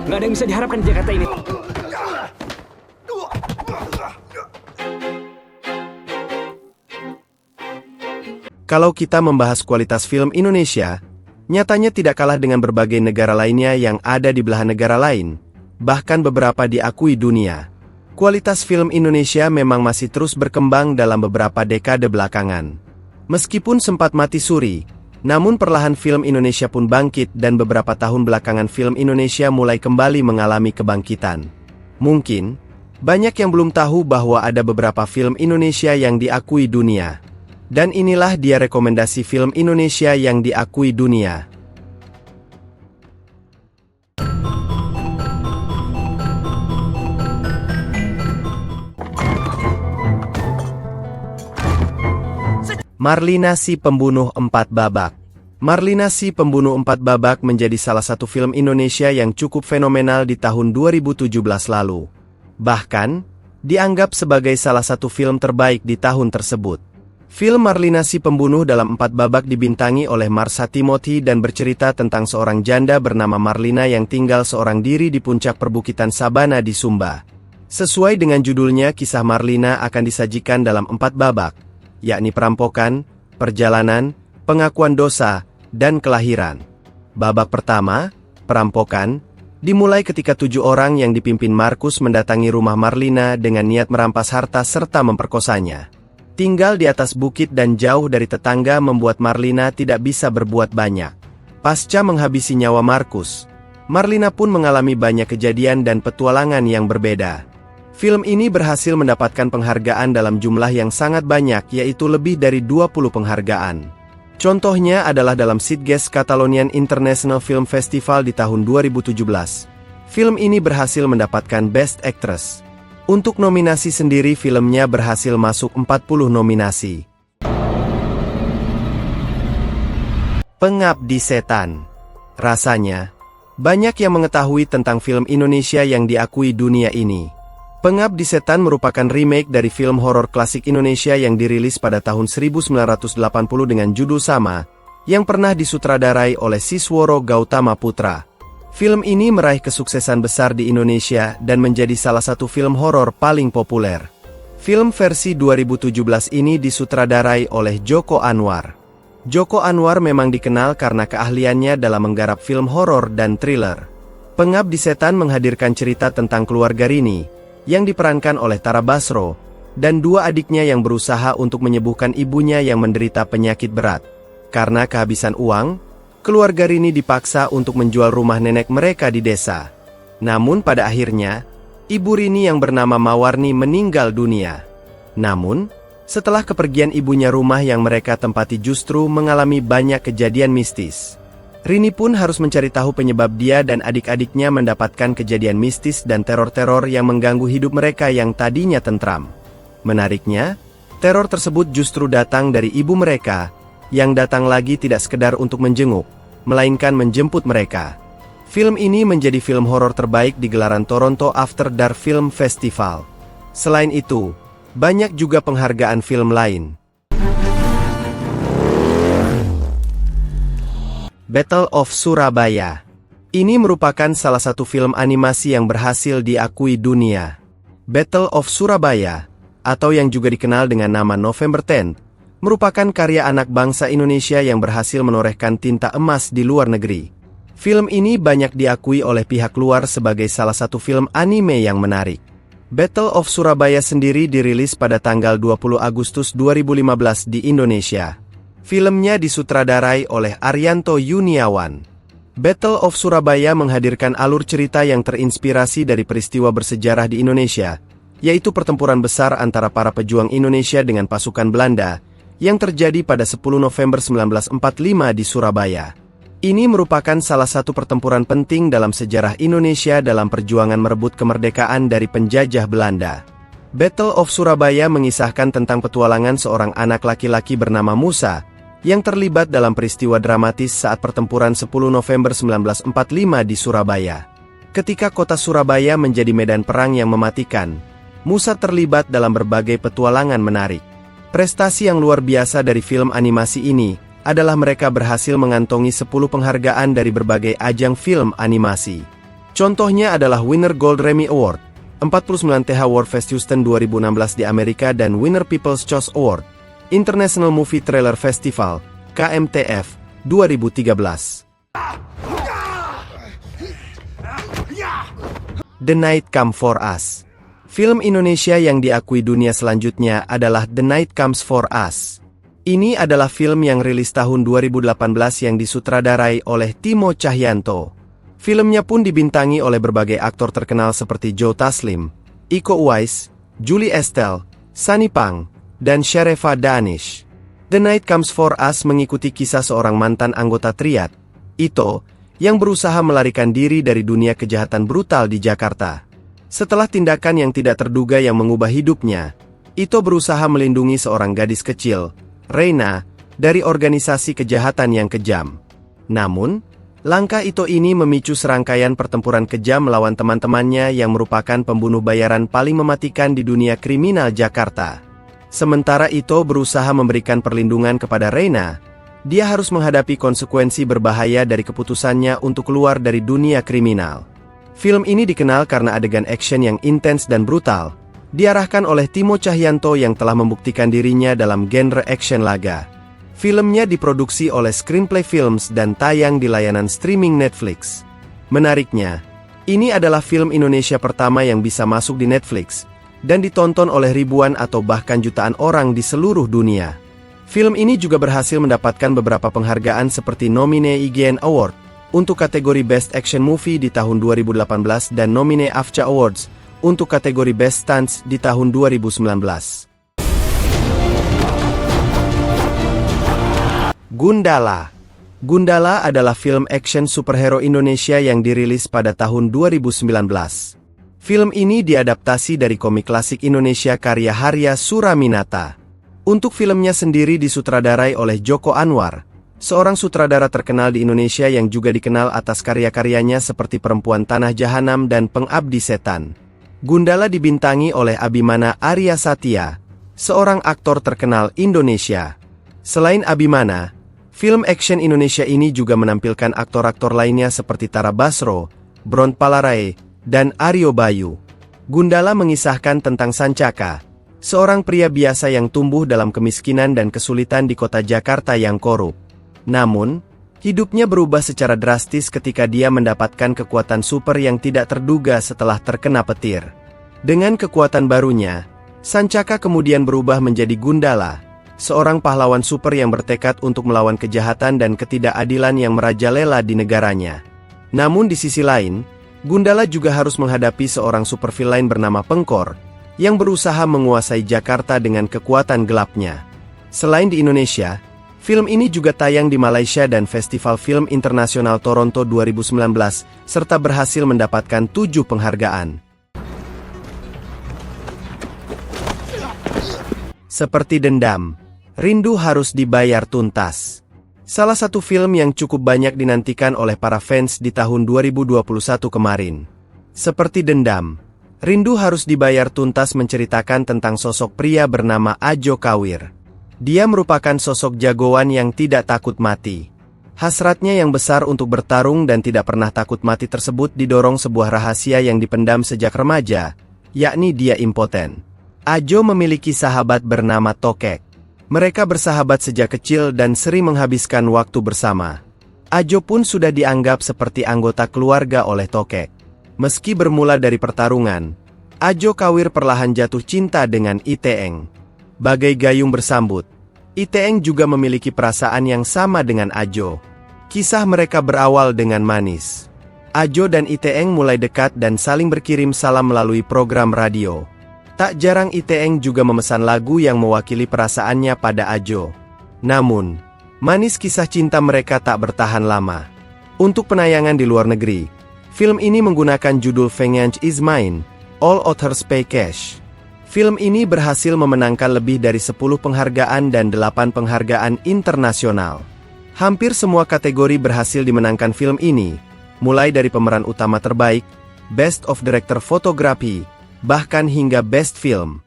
Nggak ada yang bisa diharapkan di Jakarta ini. Kalau kita membahas kualitas film Indonesia, nyatanya tidak kalah dengan berbagai negara lainnya yang ada di belahan negara lain, bahkan beberapa diakui dunia. Kualitas film Indonesia memang masih terus berkembang dalam beberapa dekade belakangan. Meskipun sempat mati suri, namun perlahan film Indonesia pun bangkit dan beberapa tahun belakangan film Indonesia mulai kembali mengalami kebangkitan. Mungkin, banyak yang belum tahu bahwa ada beberapa film Indonesia yang diakui dunia. Dan inilah dia rekomendasi film Indonesia yang diakui dunia. Marlina Si Pembunuh 4 Babak. Marlina Si Pembunuh 4 Babak menjadi salah satu film Indonesia yang cukup fenomenal di tahun 2017 lalu. Bahkan, dianggap sebagai salah satu film terbaik di tahun tersebut. Film Marlina Si Pembunuh dalam 4 babak dibintangi oleh Marsha Timothy dan bercerita tentang seorang janda bernama Marlina yang tinggal seorang diri di puncak perbukitan Sabana di Sumba. Sesuai dengan judulnya, kisah Marlina akan disajikan dalam 4 babak, yakni perampokan, perjalanan, pengakuan dosa, dan kelahiran. Babak pertama, perampokan, dimulai ketika 7 orang yang dipimpin Markus mendatangi rumah Marlina dengan niat merampas harta serta memperkosanya. Tinggal di atas bukit dan jauh dari tetangga membuat Marlina tidak bisa berbuat banyak. Pasca menghabisi nyawa Markus, Marlina pun mengalami banyak kejadian dan petualangan yang berbeda. Film ini berhasil mendapatkan penghargaan dalam jumlah yang sangat banyak, yaitu lebih dari 20 penghargaan. Contohnya adalah dalam Sitges Catalonian International Film Festival di tahun 2017. Film ini berhasil mendapatkan Best Actress. Untuk nominasi sendiri filmnya berhasil masuk 40 nominasi. Pengabdi Setan. Rasanya, banyak yang mengetahui tentang film Indonesia yang diakui dunia ini. Pengabdi Setan merupakan remake dari film horor klasik Indonesia yang dirilis pada tahun 1980 dengan judul sama, yang pernah disutradarai oleh Sisworo Gautama Putra. Film ini meraih kesuksesan besar di Indonesia dan menjadi salah satu film horor paling populer. Film versi 2017 ini disutradarai oleh Joko Anwar. Joko Anwar memang dikenal karena keahliannya dalam menggarap film horor dan thriller. Pengabdi Setan menghadirkan cerita tentang keluarga Rini, yang diperankan oleh Tara Basro, dan 2 adiknya yang berusaha untuk menyembuhkan ibunya yang menderita penyakit berat. Karena kehabisan uang, keluarga Rini dipaksa untuk menjual rumah nenek mereka di desa. Namun pada akhirnya, ibu Rini yang bernama Mawarni meninggal dunia. Namun, setelah kepergian ibunya, rumah yang mereka tempati justru mengalami banyak kejadian mistis. Rini pun harus mencari tahu penyebab dia dan adik-adiknya mendapatkan kejadian mistis dan teror-teror yang mengganggu hidup mereka yang tadinya tentram. Menariknya, teror tersebut justru datang dari ibu mereka, yang datang lagi tidak sekedar untuk menjenguk, melainkan menjemput mereka. Film ini menjadi film horor terbaik di gelaran Toronto After Dark Film Festival. Selain itu, banyak juga penghargaan film lain. Battle of Surabaya. Ini merupakan salah satu film animasi yang berhasil diakui dunia. Battle of Surabaya, atau yang juga dikenal dengan nama November 10th, merupakan karya anak bangsa Indonesia yang berhasil menorehkan tinta emas di luar negeri. Film ini banyak diakui oleh pihak luar sebagai salah satu film anime yang menarik. Battle of Surabaya sendiri dirilis pada tanggal 20 Agustus 2015 di Indonesia. Filmnya disutradarai oleh Arianto Yuniawan. Battle of Surabaya menghadirkan alur cerita yang terinspirasi dari peristiwa bersejarah di Indonesia, yaitu pertempuran besar antara para pejuang Indonesia dengan pasukan Belanda, yang terjadi pada 10 November 1945 di Surabaya. Ini merupakan salah satu pertempuran penting dalam sejarah Indonesia dalam perjuangan merebut kemerdekaan dari penjajah Belanda. Battle of Surabaya mengisahkan tentang petualangan seorang anak laki-laki bernama Musa, yang terlibat dalam peristiwa dramatis saat pertempuran 10 November 1945 di Surabaya. Ketika kota Surabaya menjadi medan perang yang mematikan, Musa terlibat dalam berbagai petualangan menarik. Prestasi yang luar biasa dari film animasi ini adalah mereka berhasil mengantongi 10 penghargaan dari berbagai ajang film animasi. Contohnya adalah winner Gold Remmy Award, 49 TH Warfest Houston 2016 di Amerika dan winner People's Choice Award, International Movie Trailer Festival, KMTF, 2013. The Night Comes For Us. Film Indonesia yang diakui dunia selanjutnya adalah The Night Comes For Us. Ini adalah film yang rilis tahun 2018 yang disutradarai oleh Timo Cahyanto. Filmnya pun dibintangi oleh berbagai aktor terkenal seperti Joe Taslim, Iko Uwais, Julie Estelle, Sunny Pang, dan Sharefah Danish. The Night Comes For Us mengikuti kisah seorang mantan anggota triad, Ito, yang berusaha melarikan diri dari dunia kejahatan brutal di Jakarta. Setelah tindakan yang tidak terduga yang mengubah hidupnya, Ito berusaha melindungi seorang gadis kecil, Reina, dari organisasi kejahatan yang kejam. Namun, langkah Ito ini memicu serangkaian pertempuran kejam melawan teman-temannya yang merupakan pembunuh bayaran paling mematikan di dunia kriminal Jakarta. Sementara Ito berusaha memberikan perlindungan kepada Reina, dia harus menghadapi konsekuensi berbahaya dari keputusannya untuk keluar dari dunia kriminal. Film ini dikenal karena adegan action yang intens dan brutal, diarahkan oleh Timo Cahyanto yang telah membuktikan dirinya dalam genre action laga. Filmnya diproduksi oleh Screenplay Films dan tayang di layanan streaming Netflix. Menariknya, ini adalah film Indonesia pertama yang bisa masuk di Netflix, dan ditonton oleh ribuan atau bahkan jutaan orang di seluruh dunia. Film ini juga berhasil mendapatkan beberapa penghargaan seperti nomine IGN Award untuk kategori Best Action Movie di tahun 2018 dan nomine AFCA Awards untuk kategori Best Stunts di tahun 2019. Gundala. Gundala adalah film action superhero Indonesia yang dirilis pada tahun 2019. Film ini diadaptasi dari komik klasik Indonesia karya Harya Suraminata. Untuk filmnya sendiri disutradarai oleh Joko Anwar, seorang sutradara terkenal di Indonesia yang juga dikenal atas karya-karyanya seperti Perempuan Tanah Jahanam dan Pengabdi Setan. Gundala dibintangi oleh Abimana Arya Satya, seorang aktor terkenal Indonesia. Selain Abimana, film action Indonesia ini juga menampilkan aktor-aktor lainnya seperti Tara Basro, Bron Palarae, dan Aryo Bayu. Gundala mengisahkan tentang Sancaka, seorang pria biasa yang tumbuh dalam kemiskinan dan kesulitan di kota Jakarta yang korup. Namun, hidupnya berubah secara drastis ketika dia mendapatkan kekuatan super yang tidak terduga setelah terkena petir. Dengan kekuatan barunya, Sancaka kemudian berubah menjadi Gundala, seorang pahlawan super yang bertekad untuk melawan kejahatan dan ketidakadilan yang merajalela di negaranya. Namun di sisi lain, Gundala juga harus menghadapi seorang super villain bernama Pengkor, yang berusaha menguasai Jakarta dengan kekuatan gelapnya. Selain di Indonesia, film ini juga tayang di Malaysia dan Festival Film Internasional Toronto 2019, serta berhasil mendapatkan 7 penghargaan. Seperti Dendam, Rindu Harus Dibayar Tuntas. Salah satu film yang cukup banyak dinantikan oleh para fans di tahun 2021 kemarin. Seperti Dendam, Rindu Harus Dibayar Tuntas menceritakan tentang sosok pria bernama Ajo Kawir. Dia merupakan sosok jagoan yang tidak takut mati. Hasratnya yang besar untuk bertarung dan tidak pernah takut mati tersebut didorong sebuah rahasia yang dipendam sejak remaja, yakni dia impoten. Ajo memiliki sahabat bernama Tokek. Mereka bersahabat sejak kecil dan sering menghabiskan waktu bersama. Ajo pun sudah dianggap seperti anggota keluarga oleh Tokek. Meski bermula dari pertarungan, Ajo Kawir perlahan jatuh cinta dengan Iteeng. Bagai gayung bersambut, Iteeng juga memiliki perasaan yang sama dengan Ajo. Kisah mereka berawal dengan manis. Ajo dan Iteeng mulai dekat dan saling berkirim salam melalui program radio. Tak jarang Iteeng juga memesan lagu yang mewakili perasaannya pada Ajo. Namun, manis kisah cinta mereka tak bertahan lama. Untuk penayangan di luar negeri, film ini menggunakan judul Vengeance Is Mine, All Authors Pay Cash. Film ini berhasil memenangkan lebih dari 10 penghargaan dan 8 penghargaan internasional. Hampir semua kategori berhasil dimenangkan film ini, mulai dari pemeran utama terbaik, Best of Director Photography, bahkan hingga Best Film.